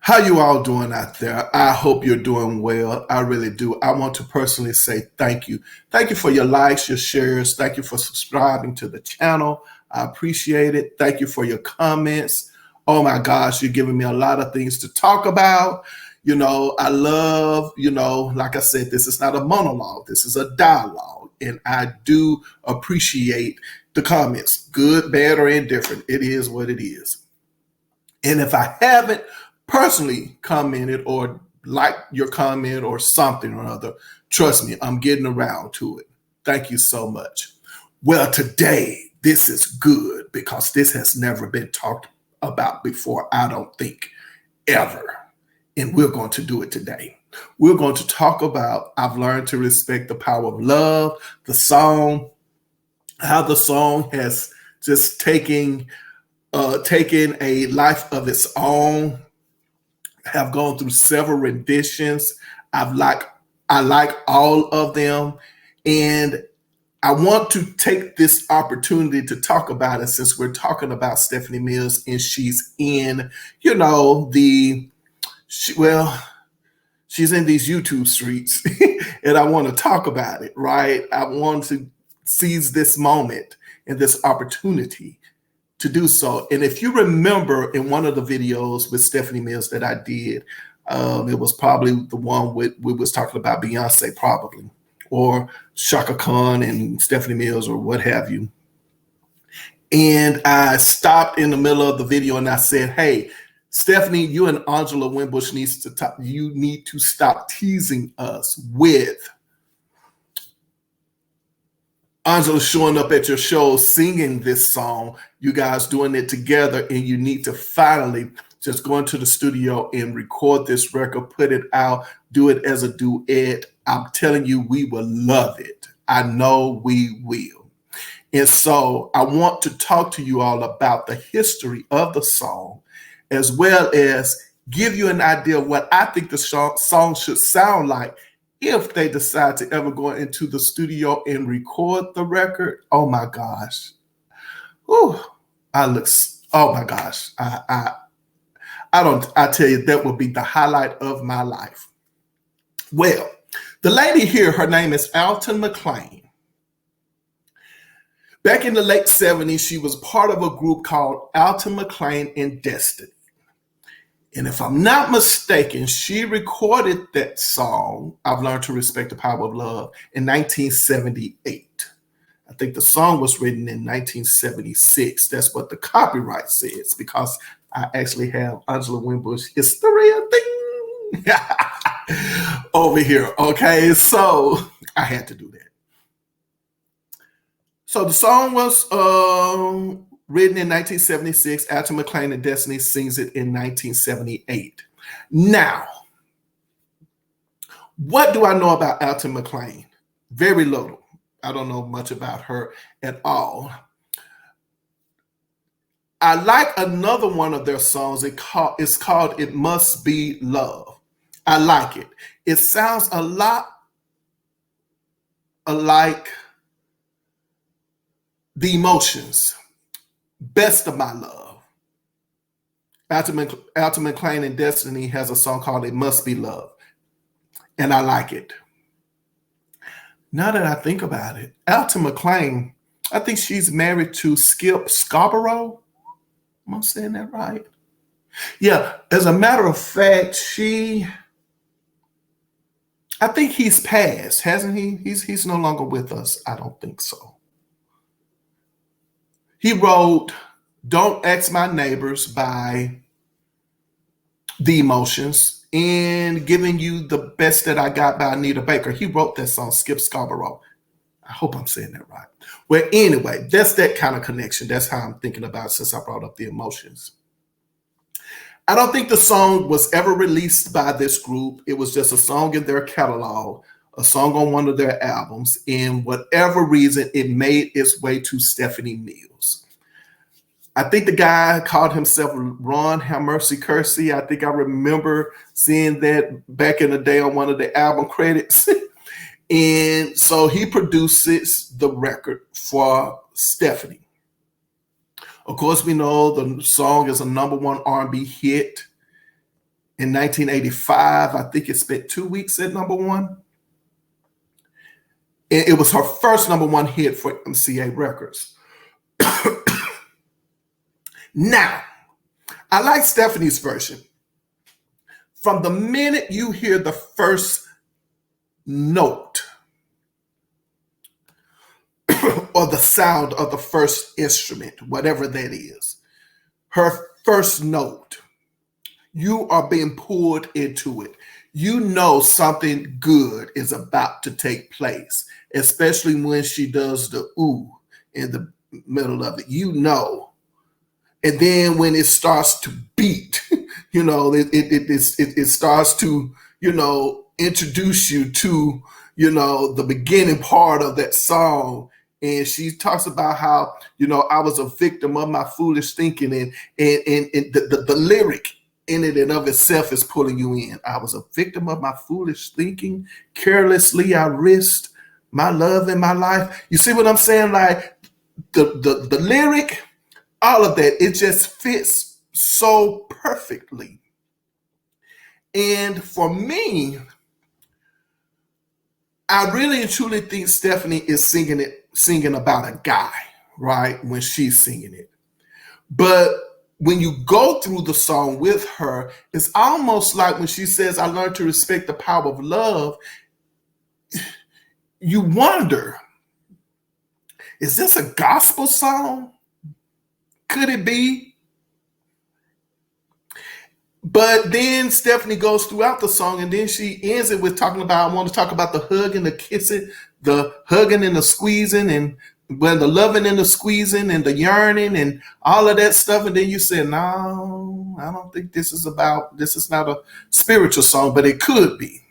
How you all doing out there? I hope you're doing well. I really do. I want to personally say thank you. Thank you for your likes, your shares. Thank you for subscribing to the channel. I appreciate it. Thank you for your comments. Oh my gosh, you're giving me a lot of things to talk about. I love, like I said, this is not a monologue. This is a dialogue. And I do appreciate the comments, good, bad, or indifferent. It is what it is. And if I haven't personally commented or liked your comment or something or other, trust me, I'm getting around to it. Thank you so much. Well, today, this is good because this has never been talked about before, I don't think, ever. And we're going to do it today. We're going to talk about I've Learned to Respect the Power of Love, the song, how the song has just taken a life of its own. Have gone through several renditions. I like all of them. And I want to take this opportunity to talk about it since we're talking about Stephanie Mills and she's in, she's in these YouTube streets and I want to talk about it, right? I want to seize this moment and this opportunity to do so. And if you remember in one of the videos with Stephanie Mills that I did, it was probably the one we was talking about Beyonce probably, or Shaka Khan and Stephanie Mills or what have you. And I stopped in the middle of the video and I said, hey, Stephanie, you and Angela Winbush you need to stop teasing us with Angela showing up at your show singing this song, you guys doing it together, and you need to finally just go into the studio and record this record, put it out, do it as a duet. I'm telling you, we will love it. I know we will. And so I want to talk to you all about the history of the song, as well as give you an idea of what I think the song should sound like if they decide to ever go into the studio and record the record. Oh my gosh. Oh my gosh. I tell you, that would be the highlight of my life. Well, the lady here, her name is Alton McClain. Back in the late 70s, she was part of a group called Alton, McClain and Destiny. And if I'm not mistaken, she recorded that song, I've Learned to Respect the Power of Love, in 1978. I think the song was written in 1976. That's what the copyright says, because I actually have Angela Winbush history thing over here. Okay, so I had to do that. So the song was written in 1976. Alton McClain and Destiny sings it in 1978. Now, what do I know about Alton McClain? Very little. I don't know much about her at all. I like another one of their songs. It's called It Must Be Love. I like it. It sounds a lot alike The Emotions, Best of My Love. Alton McClain and Destiny has a song called It Must Be Love, and I like it. Now that I think about it, Alton McClain, I think she's married to Skip Scarborough. Am I saying that right? Yeah, as a matter of fact, I think he's passed, hasn't he? He's no longer with us. I don't think so. He wrote Don't Ask My Neighbors by The Emotions and Giving You the Best That I Got by Anita Baker. He wrote that song, Skip Scarborough. I hope I'm saying that right. Well, anyway, that's that kind of connection. That's how I'm thinking about it since I brought up The Emotions. I don't think the song was ever released by this group. It was just a song in their catalog, a song on one of their albums. And whatever reason, it made its way to Stephanie Mills. I think the guy called himself Ron Have Mercy Kersey. I think I remember seeing that back in the day on one of the album credits. And so he produces the record for Stephanie. Of course, we know the song is a #1 R&B hit. in 1985. I think it spent 2 weeks at number one. It was her first number one hit for MCA Records. Now, I like Stephanie's version. From the minute you hear the first note or the sound of the first instrument, whatever that is, her first note, you are being pulled into it. You know something good is about to take place, especially when she does the ooh in the middle of it. You know. And then when it starts to beat, you know, it starts to, you know, introduce you to, you know, the beginning part of that song. And she talks about how, you know, I was a victim of my foolish thinking, and the lyric in it and of itself is pulling you in. I was a victim of my foolish thinking. Carelessly, I risked my love and my life. You see what I'm saying? Like the lyric, all of that, it just fits so perfectly. And for me, I really and truly think Stephanie is singing about a guy, right? When she's singing it. But when you go through the song with her, it's almost like when she says, I learned to respect the power of love, you wonder, is this a gospel song? Could it be? But then Stephanie goes throughout the song, and then she ends it with talking about, I want to talk about the hugging, the kissing, the hugging and the squeezing, and when the loving and the squeezing and the yearning and all of that stuff. And then you say, no, I don't think this is not a spiritual song, but it could be,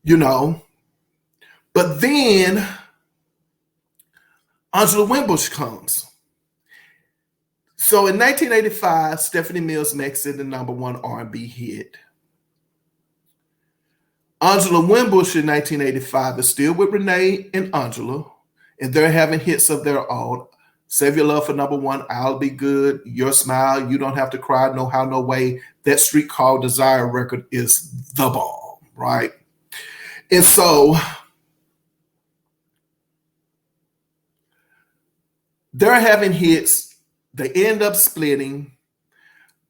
you know. But then Angela Winbush comes. So in 1985, Stephanie Mills makes it the number one R&B hit. Angela Winbush in 1985 is still with Renee and Angela, and they're having hits of their own. Save Your Love for number one, I'll Be Good, Your Smile, You Don't Have to Cry, No How, No Way. That Street Called Desire record is the bomb, right? And so they're having hits. They end up splitting.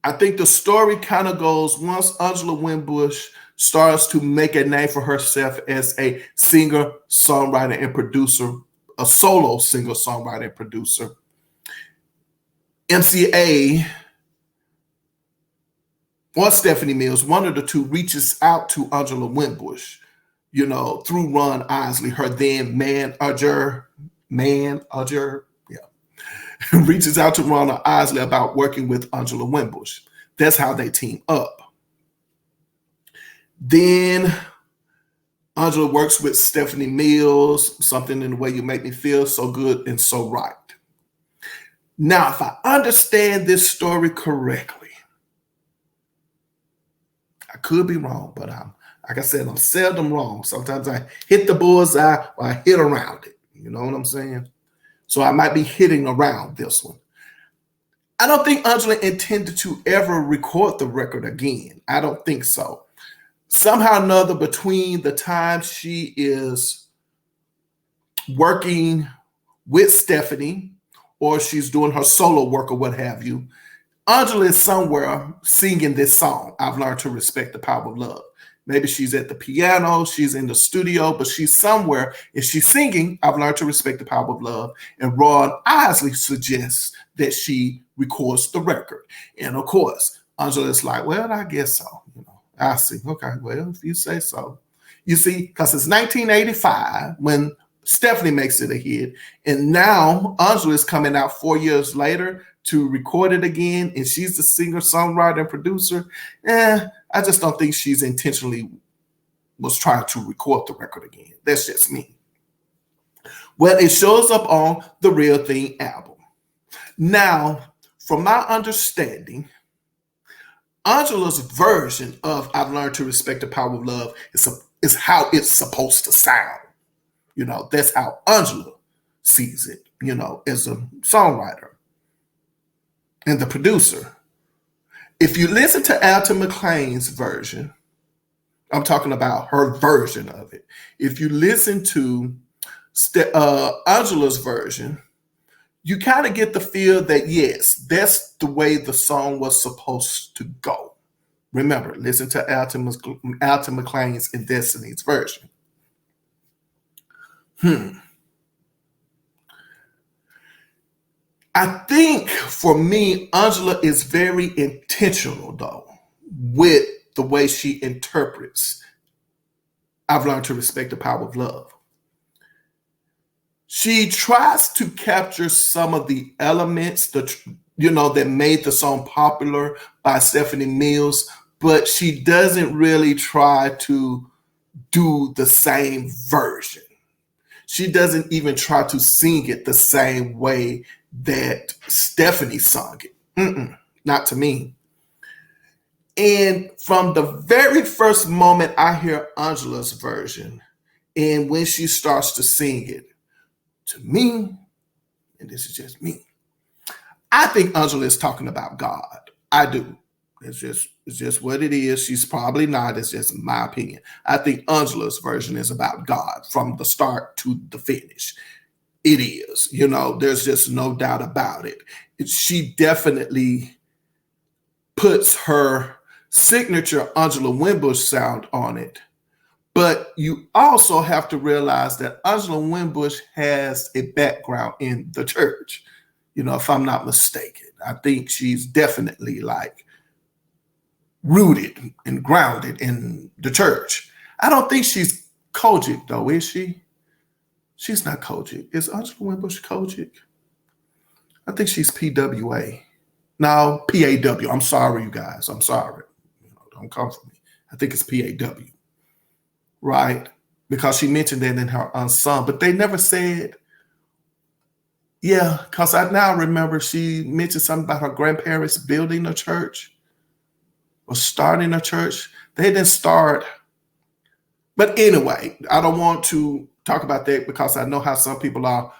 I think the story kind of goes, once Angela Winbush starts to make a name for herself as a singer, songwriter, and producer, a solo singer, songwriter, and producer, MCA or Stephanie Mills, one of the two, reaches out to Angela Winbush, you know, through Ron Isley, her then manager, reaches out to Ron Isley about working with Angela Winbush. That's how they team up. Then Angela works with Stephanie Mills, Something in the Way You Make Me Feel, So Good and So Right. Now, if I understand this story correctly, I could be wrong, but like I said, I'm seldom wrong. Sometimes I hit the bullseye or I hit around it. You know what I'm saying? So I might be hitting around this one. I don't think Angela intended to ever record the record again. I don't think so. Somehow or another, between the time she is working with Stephanie or she's doing her solo work or what have you, Angela is somewhere singing this song, I've Learned to Respect the Power of Love. Maybe she's at the piano, she's in the studio, but she's somewhere and she's singing, I've Learned to Respect the Power of Love. And Ron Isley suggests that she records the record. And of course, Angela's like, well, I guess so. You know, I see. Okay, well, if you say so. You see, because it's 1985 when Stephanie makes it a hit. And now Angela is coming out 4 years later to record it again. And she's the singer, songwriter, and producer. I just don't think she's intentionally was trying to record the record again. That's just me. Well, it shows up on the Real Thing album. Now, from my understanding, Angela's version of I've Learned to Respect the Power of Love is how it's supposed to sound. You know, that's how Angela sees it, you know, as a songwriter and the producer. If you listen to Alton McClain's version, I'm talking about her version of it. If you listen to Angela's version, you kind of get the feel that, yes, that's the way the song was supposed to go. Remember, listen to Alton McClain's and Destiny's version. I think for me, Angela is very intentional, though, with the way she interprets I've Learned to Respect the Power of Love. She tries to capture some of the elements that made the song popular by Stephanie Mills, but she doesn't really try to do the same version. She doesn't even try to sing it the same way that Stephanie sung it. Not to me. And from the very first moment I hear Angela's version, and when she starts to sing it, to me, and this is just me, I think Angela is talking about God. I do. It's just what it is. She's probably not. It's just my opinion. I think Angela's version is about God from the start to the finish. It is. There's just no doubt about it. She definitely puts her signature Angela Winbush sound on it. But you also have to realize that Angela Winbush has a background in the church, if I'm not mistaken. I think she's definitely rooted and grounded in the church. I don't think she's Kojic, though, is she? She's not Kojic. Is Angela Winbush Kojic? I think she's PWA. No, PAW. I'm sorry, you guys. I'm sorry. Don't come for me. I think it's PAW. Right? Because she mentioned that in her song, but they never said, because I now remember she mentioned something about her grandparents building a church or starting a church. They didn't start. But anyway, I don't want to talk about that because I know how some people are,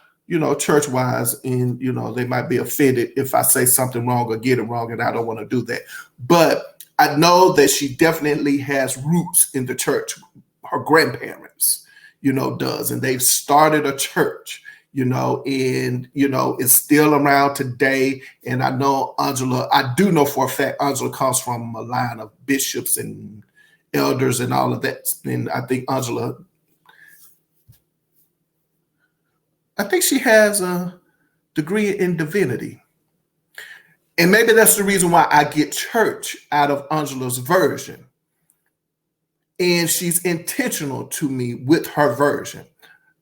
church-wise, and, they might be offended if I say something wrong or get it wrong, and I don't want to do that. But I know that she definitely has roots in the church. Her grandparents, does, and they've started a church, and, it's still around today. And I know Angela, I do know for a fact, Angela comes from a line of bishops and elders and all of that. And I think she has a degree in divinity. And maybe that's the reason why I get church out of Angela's version. And she's intentional to me with her version.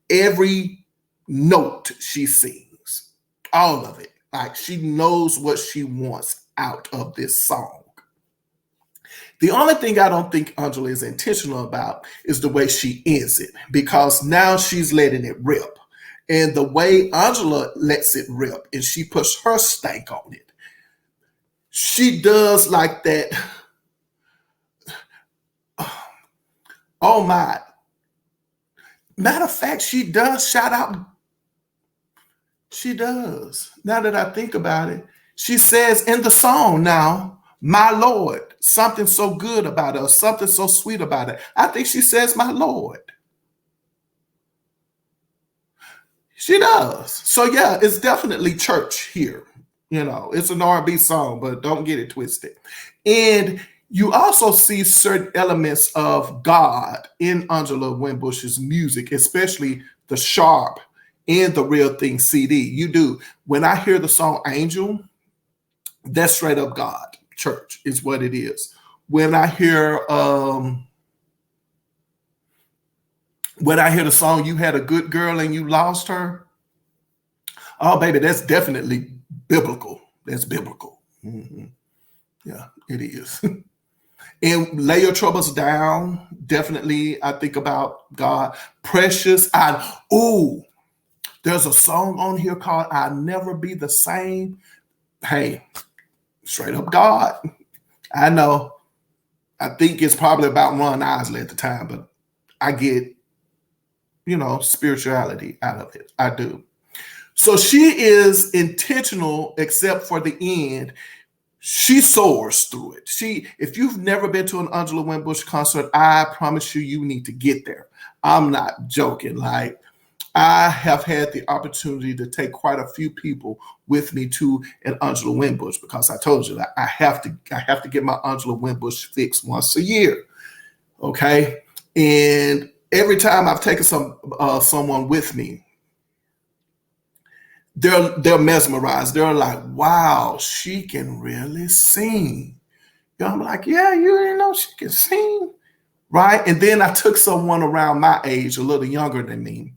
Every note she sings, all of it, she knows what she wants out of this song. The only thing I don't think Angela is intentional about is the way she ends it, because now she's letting it rip. And the way Angela lets it rip and she puts her stank on it, she does like that. Oh my. Matter of fact, she does shout out. She does. Now that I think about it, she says in the song now, my Lord, something so good about her, something so sweet about it. I think she says, my Lord. She does. So yeah, it's definitely church here. It's an R&B song, but don't get it twisted. And you also see certain elements of God in Angela Winbush's music, especially the Sharp and the Real Thing CD. You do. When I hear the song Angel, that's straight up God. Church is what it is. When I hear the song You Had a Good Girl and You Lost Her, oh baby, that's definitely biblical. That's biblical. Mm-hmm. Yeah, it is. And Lay Your Troubles Down, definitely, I think about God. Precious. There's a song on here called I'll Never Be the Same. Hey, straight up God. I know. I think it's probably about Ron Isley at the time, but I get, spirituality out of it. I do. So she is intentional, except for the end. she soars through it. If you've never been to an Angela Winbush concert, I promise you need to get there. I'm not joking. Like, I have had the opportunity to take quite a few people with me to an Angela Winbush, because I told you that I have to get my Angela Winbush fix once a year. Okay. And every time I've taken someone with me, they're mesmerized. They're like, wow, she can really sing. You know, I'm like, yeah, you didn't know she can sing, right? And then I took someone around my age, a little younger than me,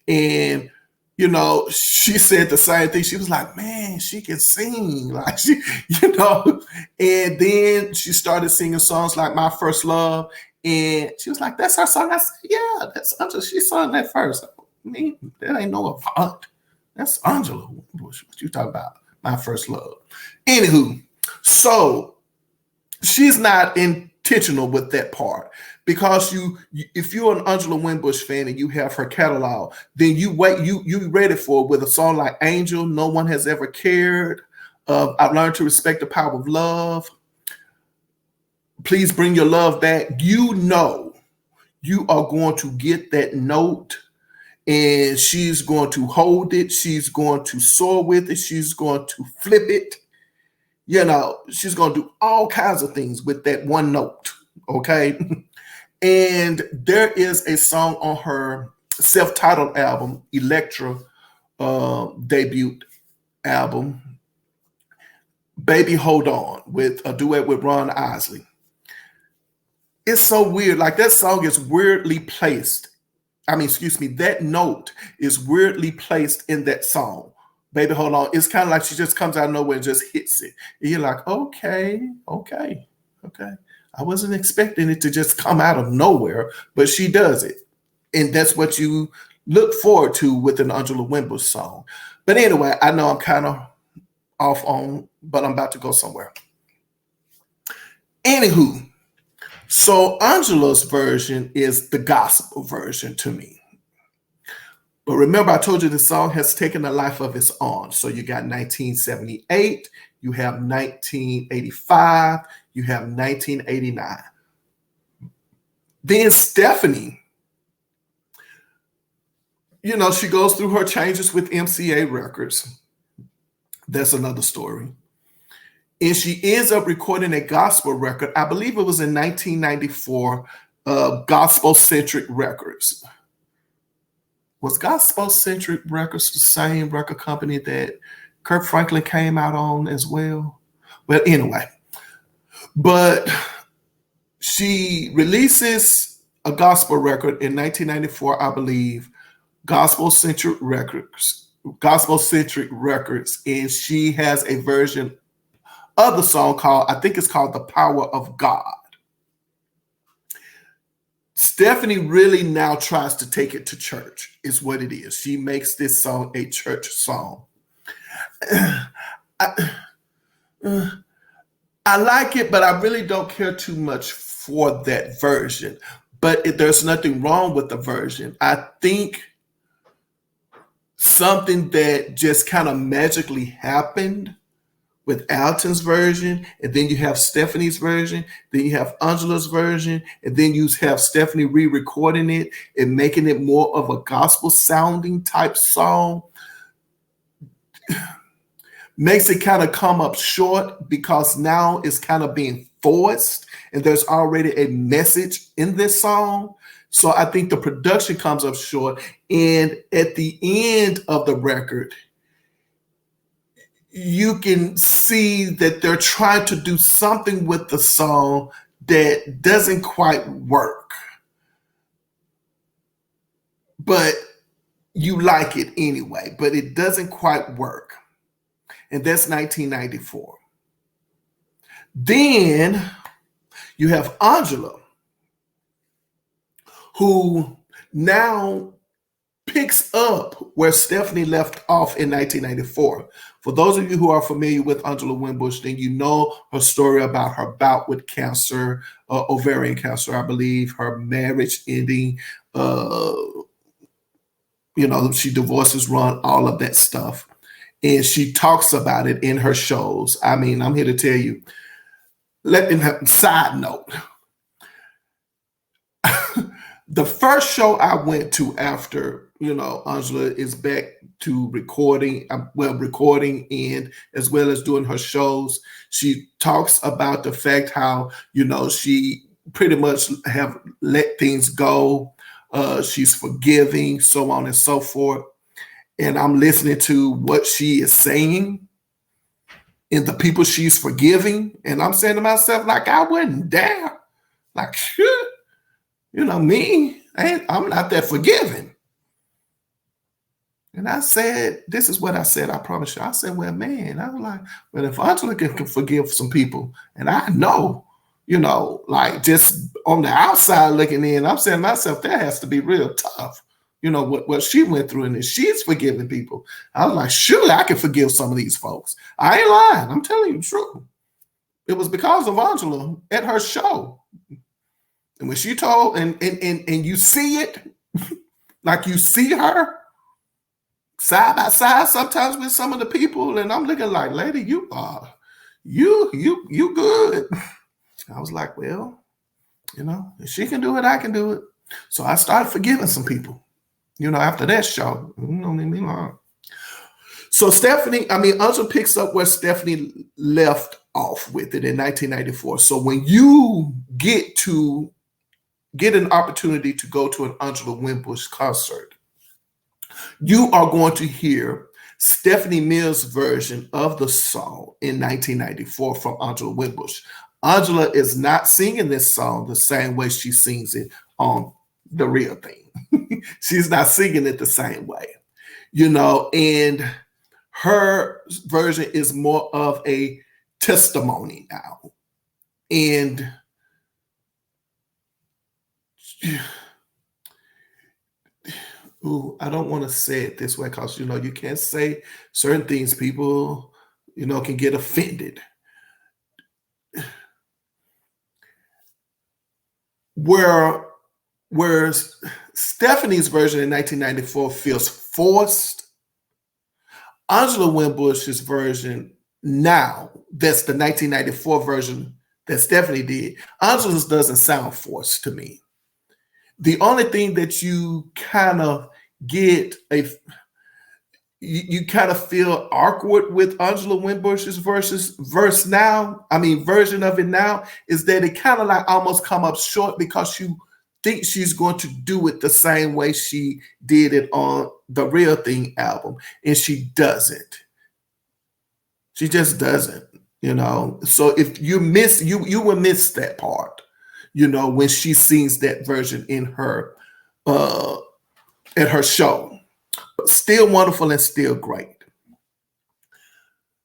and you know, she said the same thing. She was like, man, she can sing, like she, you know. And then she started singing songs like "My First Love," and she was like, that's her song. I said, yeah, that's Angela. She sung that first. I mean, that ain't no avant. That's Angela Winbush. What you talking about? My First Love. Anywho, so she's not intentional with that part, because if you're an Angela Winbush fan and you have her catalog, then you ready for it with a song like "Angel," "No One Has Ever Cared," "I've Learned to Respect the Power of Love," "Please Bring Your Love Back." You know you are going to get that note, and she's going to hold it. She's going to soar with it. She's going to flip it. You know, she's going to do all kinds of things with that one note. Okay. And there is a song on her self-titled album, Electra debut album, "Baby Hold On," with a duet with Ron Isley. It's so weird. Like, that song is weirdly placed. That note is weirdly placed in that song, "Baby Hold On." It's kind of like she just comes out of nowhere and just hits it. And you're like, okay. I wasn't expecting it to just come out of nowhere, but she does it. And that's what you look forward to with an Angela Winbush song. But anyway, I know I'm kind of off on, but I'm about to go somewhere. Anywho, so Angela's version is the gospel version to me. But remember, I told you the song has taken a life of its own. So you got 1978, you have 1985, you have 1989. Then Stephanie, you know, she goes through her changes with MCA Records. That's another story. And she ends up recording a gospel record. I believe it was in 1994, Gospel Centric Records. Was Gospel Centric Records the same record company that Kirk Franklin came out on as well? Well, anyway, but she releases a gospel record in 1994, I believe, Gospel Centric Records, and she has a version of the song I think it's called "The Power of God." Stephanie really now tries to take it to church, is what it is. She makes this song a church song. I like it, but I really don't care too much for that version. But there's nothing wrong with the version. I think something that just kind of magically happened with Alton's version, and then you have Stephanie's version, then you have Angela's version, and then you have Stephanie re-recording it and making it more of a gospel sounding type song. Makes it kind of come up short, because now it's kind of being forced and there's already a message in this song. So I think the production comes up short. And at the end of the record, you can see that they're trying to do something with the song that doesn't quite work. But you like it anyway, but it doesn't quite work. And that's 1994. Then you have Angela, who now picks up where Stephanie left off in 1994. For those of you who are familiar with Angela Winbush, then you know her story about her bout with cancer, ovarian cancer, I believe, her marriage ending, she divorces Ron, all of that stuff. and she talks about it in her shows. I mean, I'm here to tell you, side note, the first show I went to after, Angela is back to recording, recording and as well as doing her shows, she talks about the fact how, she pretty much have let things go. She's forgiving, so on and so forth. And I'm listening to what she is saying and the people she's forgiving. And I'm saying to myself, like, I wouldn't dare. Like, shit, me, I'm not that forgiving. And I said, this is what I said, I promise you. I said, well, man, I was like, well, if Angela can forgive some people, and I know, like just on the outside looking in, I'm saying to myself, that has to be real tough. What she went through, and she's forgiving people. I was like, surely I can forgive some of these folks. I ain't lying. I'm telling you the truth. It was because of Angela at her show. And when she told, and you see it, like you see her side by side sometimes with some of the people, and I'm looking like, lady, you good. I was like, well, if she can do it, I can do it. So I started forgiving some people, after that show. Don't leave me alone. So Angela picks up where Stephanie left off with it in 1994. So when you get an opportunity to go to an Angela Winbush concert, you are going to hear Stephanie Mills' version of the song in 1994 from Angela Winbush. Angela is not singing this song the same way she sings it on The Real Thing. She's not singing it the same way, and her version is more of a testimony now. And I don't want to say it this way because, you can't say certain things. People, can get offended. Whereas Stephanie's version in 1994 feels forced, Angela Winbush's version now, that's the 1994 version that Stephanie did, Angela's doesn't sound forced to me. The only thing that you kind of get you kind of feel awkward with Angela Winbush's version of it now, is that it kind of like almost come up short because you think she's going to do it the same way she did it on the Real Thing album, and she doesn't. She just doesn't, So if you miss, you will miss that part, when she sings that version in her at her show. But still wonderful and still great.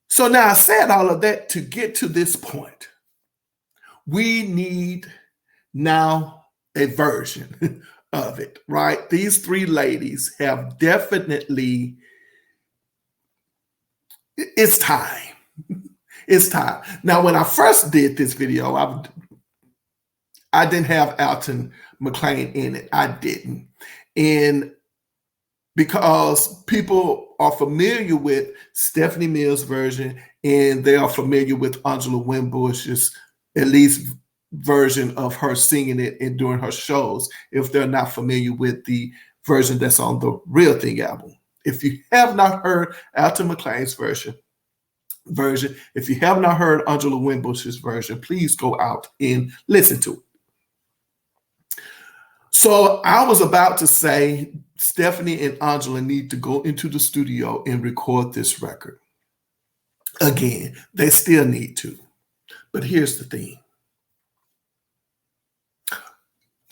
So now I said all of that to get to this point. We need now a version of it, right? These three ladies have definitely, it's time. It's time. Now, when I first did this video, I didn't have Alton McClain in it. I didn't. And because people are familiar with Stephanie Mills' version and they are familiar with Angela Winbush's, at least, version of her singing it and doing her shows, if they're not familiar with the version that's on the Real Thing album. If you have not heard Alton McClain's version, if you have not heard Angela Winbush's version, please go out and listen to it. So I was about to say Stephanie and Angela need to go into the studio and record this record. Again, they still need to. But here's the thing.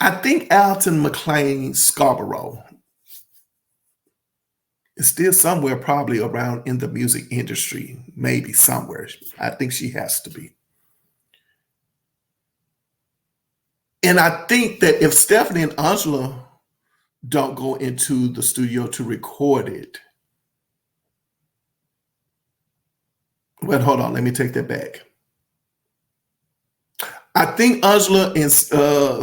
I think Alton McClain Scarborough is still somewhere probably around in the music industry, maybe somewhere. I think she has to be. And I think that if Stephanie and Angela don't go into the studio to record it, well, hold on, let me take that back. I think Angela and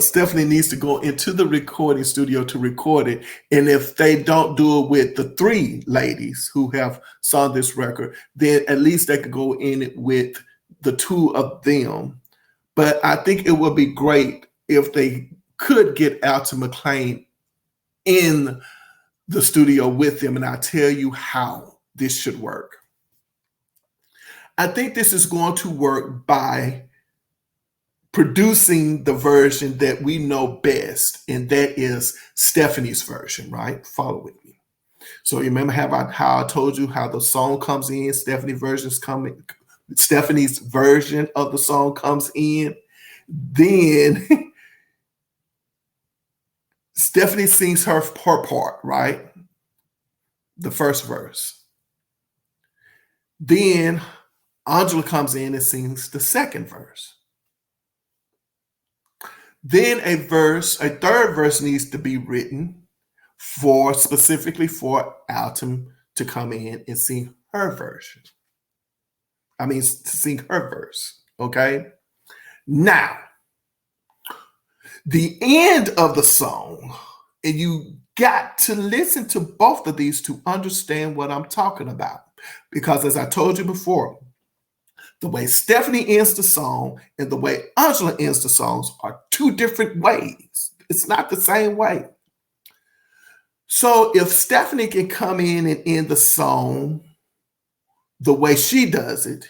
Stephanie needs to go into the recording studio to record it. And if they don't do it with the three ladies who have sung this record, then at least they could go in it with the two of them. But I think it would be great if they could get Alton McClain in the studio with them. And I'll tell you how this should work. I think this is going to work by producing the version that we know best, and that is Stephanie's version, right? Follow with me. So you remember how I told you how the song comes in, Stephanie's version of the song comes in. Then Stephanie sings her part, right? The first verse. Then Angela comes in and sings the second verse. Then a third verse needs to be written specifically for Alton to come in and sing her version. To sing her verse, okay? Now, the end of the song, and you got to listen to both of these to understand what I'm talking about. Because as I told you before, the way Stephanie ends the song and the way Angela ends the songs are two different ways. It's not the same way. So if Stephanie can come in and end the song the way she does it,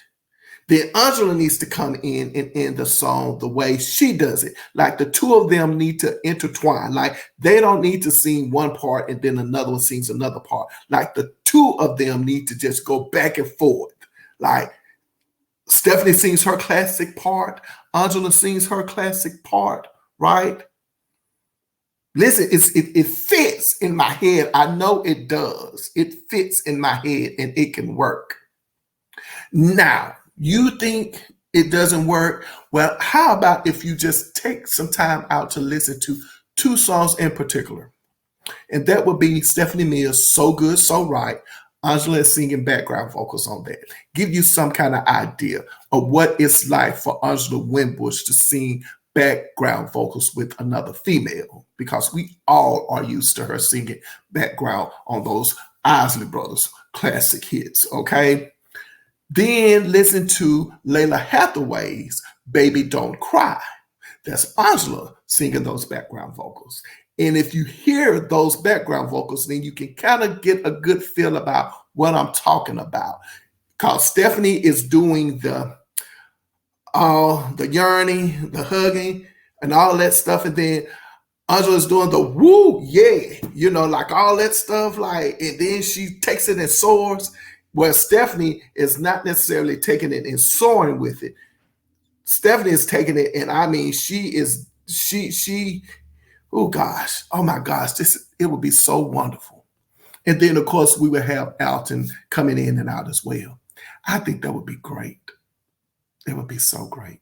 then Angela needs to come in and end the song the way she does it. Like the two of them need to intertwine. Like they don't need to sing one part and then another one sings another part. Like the two of them need to just go back and forth. Like Stephanie sings her classic part. Angela sings her classic part, right? Listen, it fits in my head. I know it does. It fits in my head and it can work. Now, you think it doesn't work? Well, how about if you just take some time out to listen to two songs in particular? And that would be Stephanie Mills' So Good, So Right. Angela is singing background vocals on that. Give you some kind of idea of what it's like for Angela Winbush to sing background vocals with another female, because we all are used to her singing background on those Isley Brothers classic hits, okay? Then listen to Layla Hathaway's Baby Don't Cry. That's Angela singing those background vocals. And if you hear those background vocals, then you can kind of get a good feel about what I'm talking about. Because Stephanie is doing the yearning, the hugging, and all that stuff. And then Angela's doing the woo, yeah, like all that stuff. And then she takes it and soars. Where Stephanie is not necessarily taking it and soaring with it. Stephanie is taking it, and oh gosh, oh my gosh, it would be so wonderful. And then, of course, we would have Alton coming in and out as well. I think that would be great. It would be so great.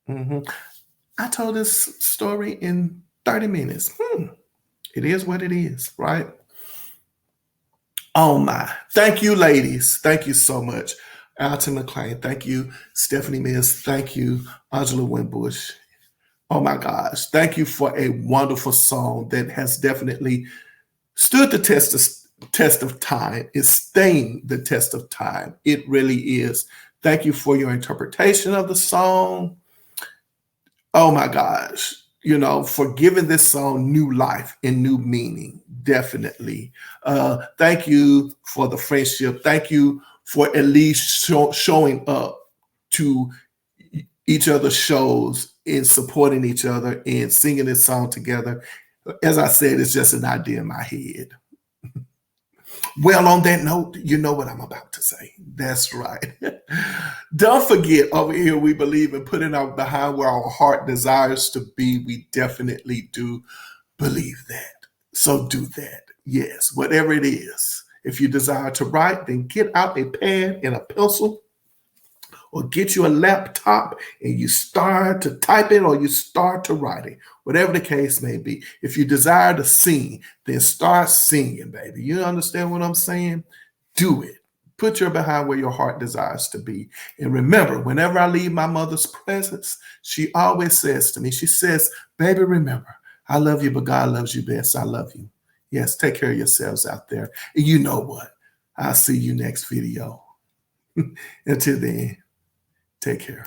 I told this story in 30 minutes. It is what it is, right? Oh my. Thank you, ladies. Thank you so much. Alton McClain. Thank you, Stephanie Mills. Thank you, Angela Winbush. Oh my gosh. Thank you for a wonderful song that has definitely stood the test of time. It's staying the test of time. It really is. Thank you for your interpretation of the song. Oh my gosh. For giving this song new life and new meaning. Definitely. Thank you for the friendship. Thank you for at least showing up to each other's shows and supporting each other and singing this song together. As I said, it's just an idea in my head. Well, on that note, you know what I'm about to say. That's right. Don't forget, over here, we believe in putting our behind where our heart desires to be. We definitely do believe that. So do that. Yes, whatever it is. If you desire to write, then get out a pen and a pencil, or get you a laptop and you start to type it, or you start to write it, whatever the case may be. If you desire to sing, then start singing, baby. You understand what I'm saying? Do it. Put your behind where your heart desires to be. And remember, whenever I leave my mother's presence, she always says to me, she says, baby, remember, I love you, but God loves you best. I love you. Yes, take care of yourselves out there. And you know what? I'll see you next video. Until then, take care.